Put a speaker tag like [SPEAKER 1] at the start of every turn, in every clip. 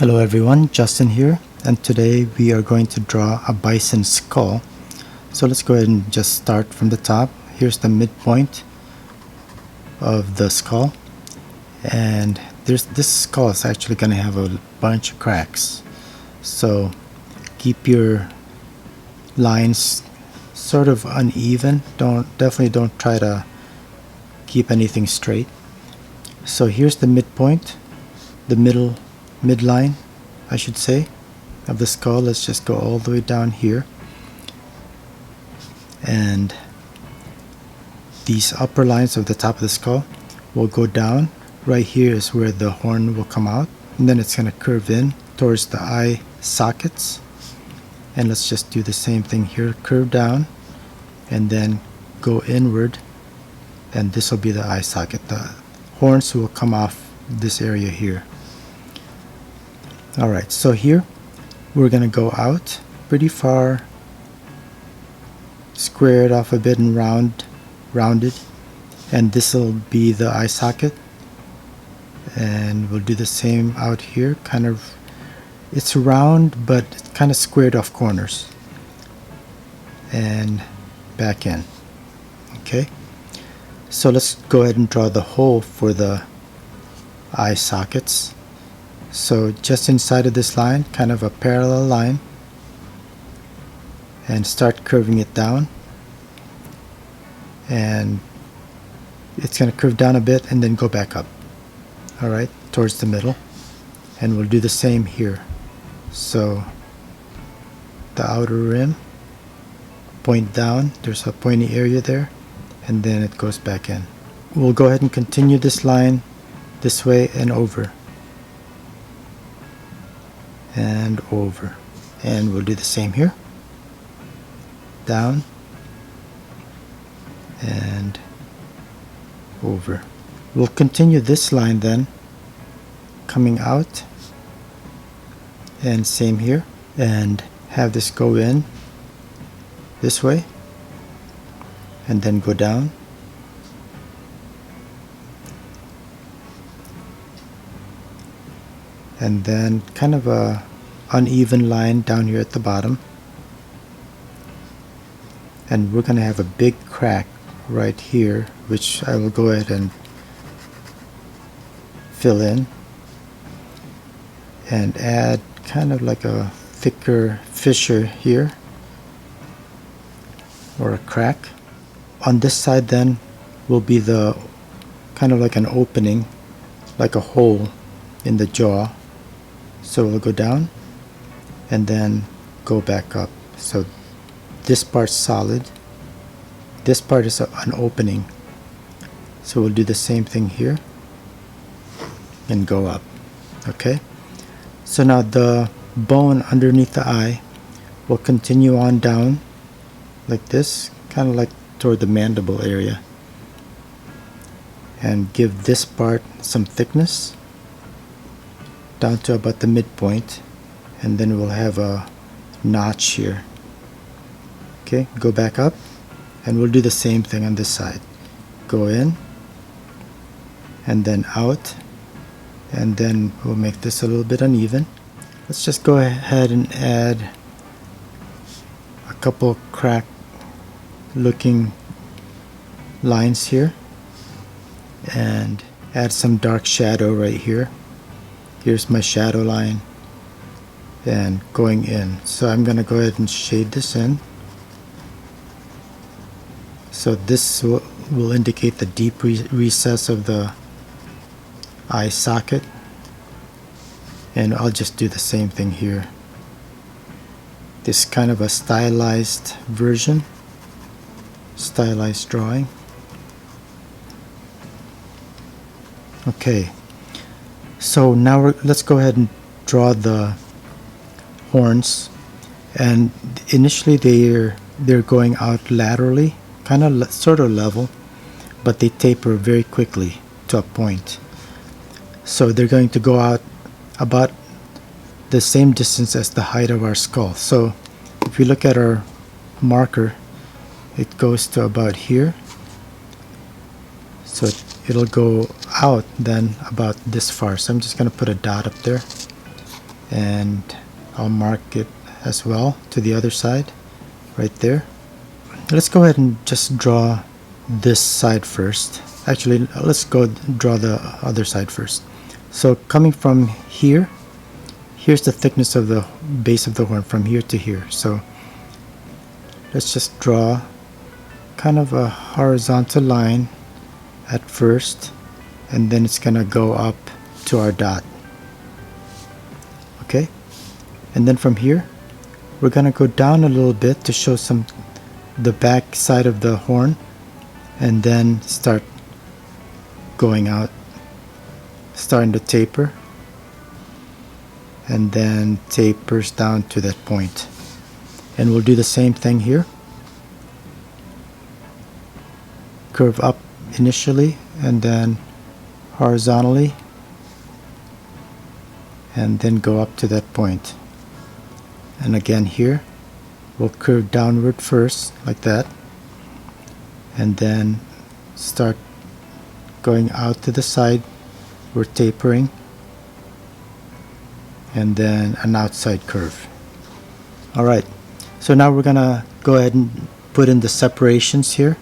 [SPEAKER 1] Hello everyone, Justin here, and today we are going to draw a bison skull. So let's go ahead and just start from the top. Here's the midpoint of the skull, and this skull is actually going to have a bunch of cracks. So keep your lines sort of uneven. Definitely don't try to keep anything straight. So here's the midpoint, the midline, I should say, of the skull. Let's just go all the way down here, and these upper lines of the top of the skull will go down. Right here is where the horn will come out, and then it's going to curve in towards the eye sockets. And let's just do the same thing here, curve down and then go inward, and this will be the eye socket. The horns will come off this area here. Alright, so here we're going to go out pretty far, square it off a bit and rounded, and this will be the eye socket. And we'll do the same out here. Kind of, it's round but kind of squared off corners, and back in. Okay, so let's go ahead and draw the hole for the eye sockets. So just inside of this line, kind of a parallel line, and start curving it down, and it's going to curve down a bit and then go back up, alright, towards the middle. And we'll do the same here. So the outer rim, point down, there's a pointy area there, and then it goes back in. We'll go ahead and continue this line this way and over and over, and we'll do the same here, down and over. We'll continue this line then, coming out, and same here, and have this go in this way and then go down, and then kind of a uneven line down here at the bottom, and we're going to have a big crack right here, which I will go ahead and fill in and add kind of like a thicker fissure here, or a crack. On this side then will be the kind of like an opening, like a hole in the jaw. So we'll go down and then go back up. So this part's solid, this part is an opening, so we'll do the same thing here and go up. Okay, so now the bone underneath the eye will continue on down like this, kind of like toward the mandible area, and give this part some thickness down to about the midpoint, and then we'll have a notch here. Okay, go back up, and we'll do the same thing on this side. Go in and then out, and then we'll make this a little bit uneven. Let's just go ahead and add a couple crack looking lines here, and add some dark shadow right here. Here's my shadow line and going in. So I'm going to go ahead and shade this in. So this will indicate the deep recess of the eye socket, and I'll just do the same thing here. This kind of a stylized version, stylized drawing. Okay, so now let's go ahead and draw the horns, and initially they're going out laterally, kind of sort of level, but they taper very quickly to a point. So they're going to go out about the same distance as the height of our skull. So if you look at our marker, it goes to about here. So it'll go out then about this far. So I'm just going to put a dot up there. and I'll mark it as well to the other side right there. Let's go ahead and just draw this side first. Actually, let's go draw the other side first. So coming from here, here's the thickness of the base of the horn from here to here. So let's just draw kind of a horizontal line at first, and then it's gonna go up to our dot. Okay, and then from here we're gonna go down a little bit to show the back side of the horn, and then start going out, starting to taper, and then tapers down to that point. And we'll do the same thing here. Curve up initially and then horizontally, and then go up to that point. And again here we'll curve downward first like that, and then start going out to the side. We're tapering, and then an outside curve. Alright, so now we're gonna go ahead and put in the separations here.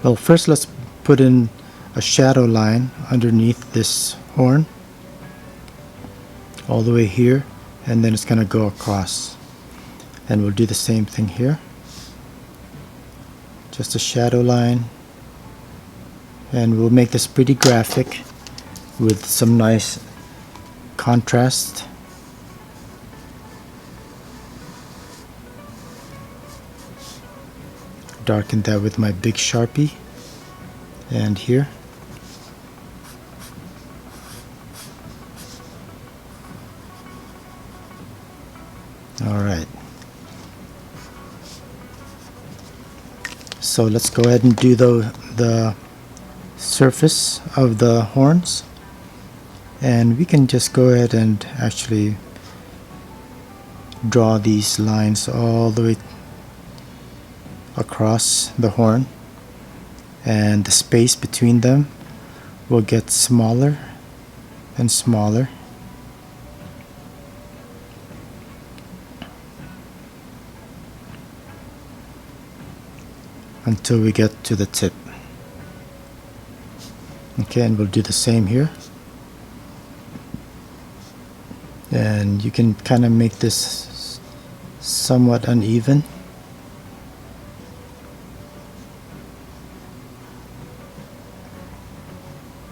[SPEAKER 1] Well, first let's put in a shadow line underneath this horn all the way here, and then it's gonna go across. And we'll do the same thing here. Just a shadow line, and we'll make this pretty graphic with some nice contrast. Darken that with my big Sharpie, and here. Alright, so let's go ahead and do the surface of the horns, and we can just go ahead and actually draw these lines all the way across the horn, and the space between them will get smaller and smaller until we get to the tip. Okay, and we'll do the same here, and you can kind of make this somewhat uneven.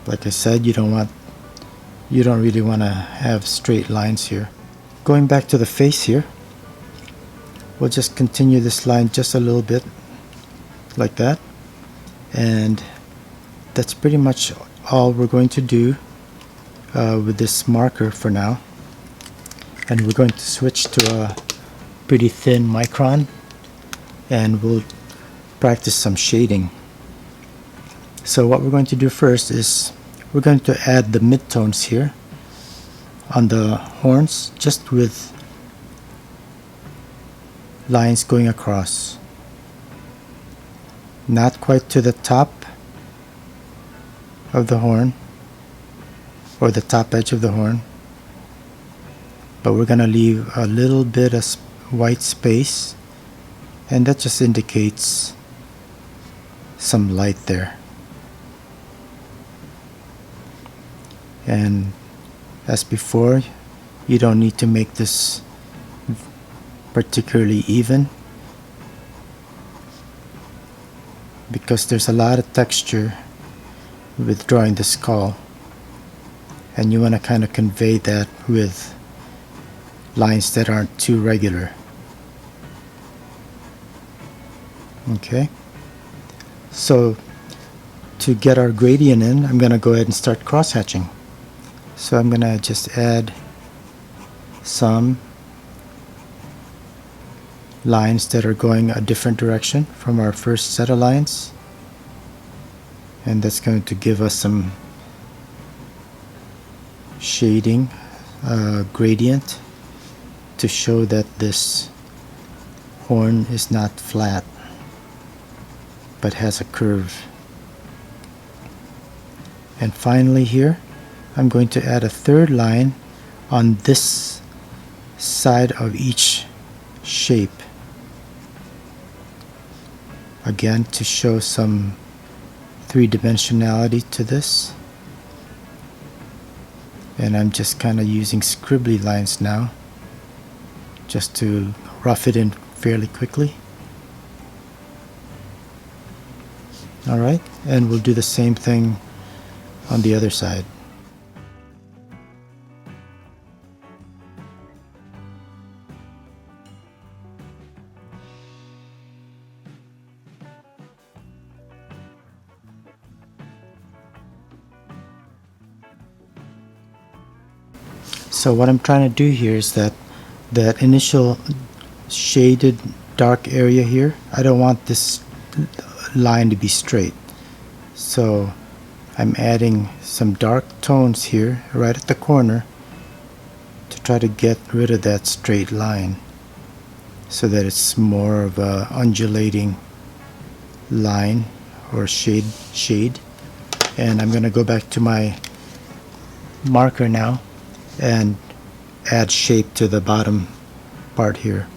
[SPEAKER 1] Like I said, you don't really want to have straight lines here. Going back to the face here, we'll just continue this line just a little bit like that, and that's pretty much all we're going to do with this marker for now. And we're going to switch to a pretty thin micron, and we'll practice some shading. So what we're going to do first is we're going to add the midtones here on the horns, just with lines going across. Not quite to the top of the horn or the top edge of the horn, but we're going to leave a little bit of white space, and that just indicates some light there. And as before, you don't need to make this particularly even, because there's a lot of texture with drawing the skull, and you want to kind of convey that with lines that aren't too regular. Okay, so to get our gradient in, I'm going to go ahead and start cross-hatching. So I'm going to just add some lines that are going a different direction from our first set of lines, and that's going to give us some shading, gradient, to show that this horn is not flat but has a curve. And finally here, I'm going to add a third line on this side of each shape, again to show some three-dimensionality to this. And I'm just kind of using scribbly lines now just to rough it in fairly quickly. Alright, and we'll do the same thing on the other side. So what I'm trying to do here is that initial shaded dark area here, I don't want this line to be straight. So I'm adding some dark tones here right at the corner to try to get rid of that straight line so that it's more of a undulating line or shade. And I'm going to go back to my marker now and add shape to the bottom part here.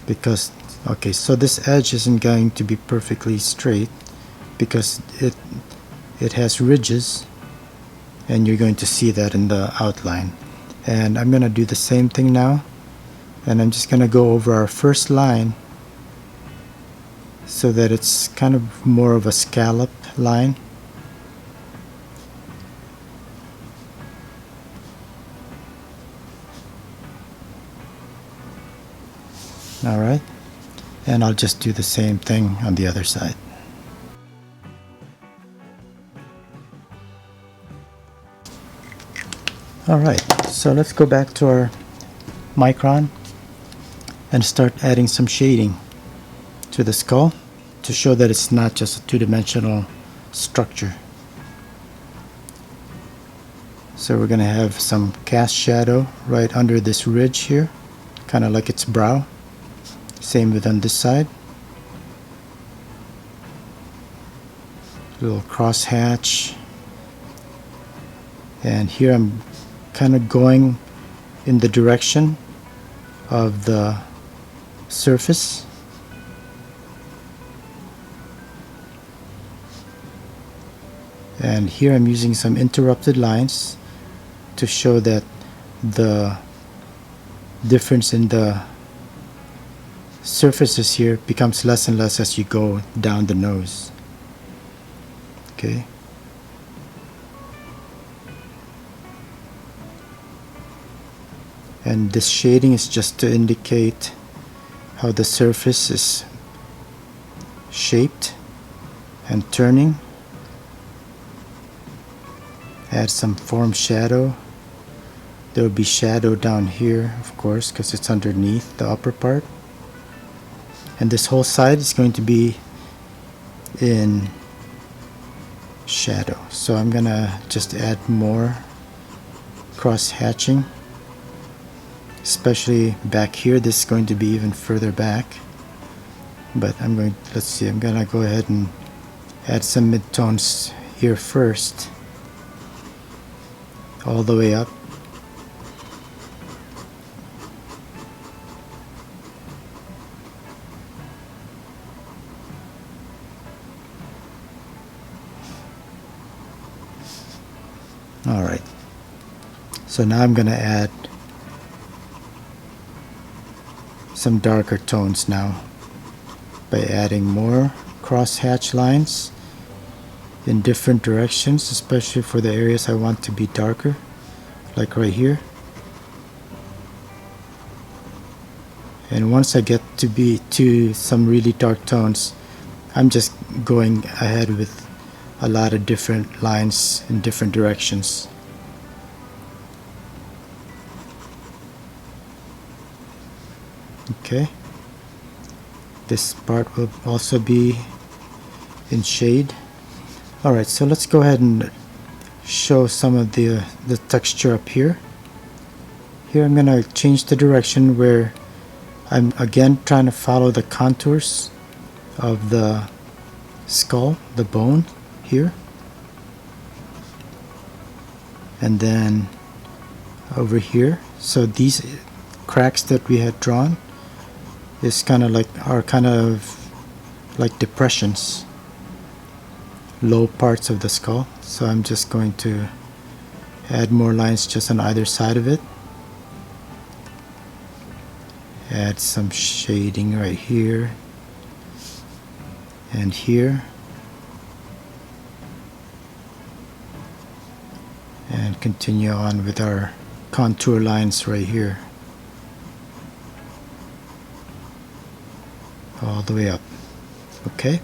[SPEAKER 1] Because okay, so this edge isn't going to be perfectly straight because it has ridges, and you're going to see that in the outline. And I'm going to do the same thing now, and I'm just going to go over our first line so that it's kind of more of a scallop line. Alright, and I'll just do the same thing on the other side. Alright, so let's go back to our micron and start adding some shading to the skull to show that it's not just a two-dimensional structure. So we're going to have some cast shadow right under this ridge here, kind of like its brow. Same with on this side. Little crosshatch. And here I'm kind of going in the direction of the surface. And here I'm using some interrupted lines to show that the difference in the surfaces here becomes less and less as you go down the nose. Okay. And this shading is just to indicate how the surface is shaped and turning. Add some form shadow. There will be shadow down here, of course, because it's underneath the upper part. And this whole side is going to be in shadow. So I'm gonna just add more cross hatching, especially back here. This is going to be even further back, but let's see, I'm gonna go ahead and add some midtones here first, all the way up. Alright, so now I'm going to add some darker tones now by adding more crosshatch lines in different directions, especially for the areas I want to be darker, like right here. And once I get to some really dark tones, I'm just going ahead with a lot of different lines in different directions. Okay, this part will also be in shade. Alright, so let's go ahead and show some of the texture up here. Here I'm going to change the direction where I'm again trying to follow the contours of the skull, the bone here, and then over here. So these cracks that we had drawn is kind of like depressions, low parts of the skull. So I'm just going to add more lines just on either side of it. Add some shading right here and here, and continue on with our contour lines right here all the way up. Okay,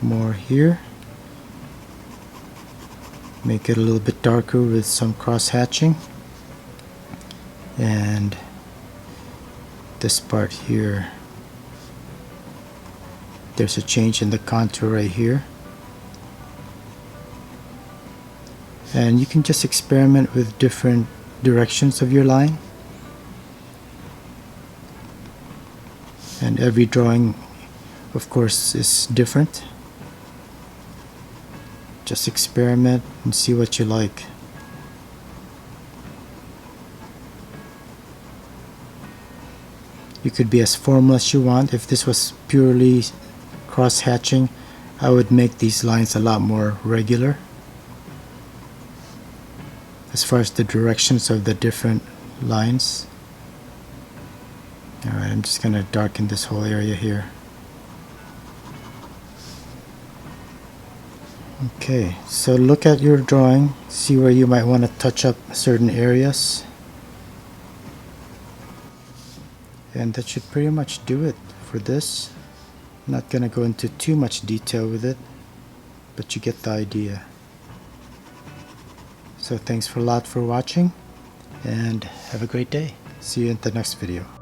[SPEAKER 1] more here. Make it a little bit darker with some cross hatching, and this part here, there's a change in the contour right here. And you can just experiment with different directions of your line, and every drawing of course is different. Just experiment and see what you like. You could be as formal as you want. If this was purely cross-hatching, I would make these lines a lot more regular as far as the directions of the different lines. Alright, I'm just going to darken this whole area here. Okay, so look at your drawing, see where you might want to touch up certain areas. And that should pretty much do it for this. I'm not going to go into too much detail with it, but you get the idea. So thanks a lot for watching, and have a great day. See you in the next video.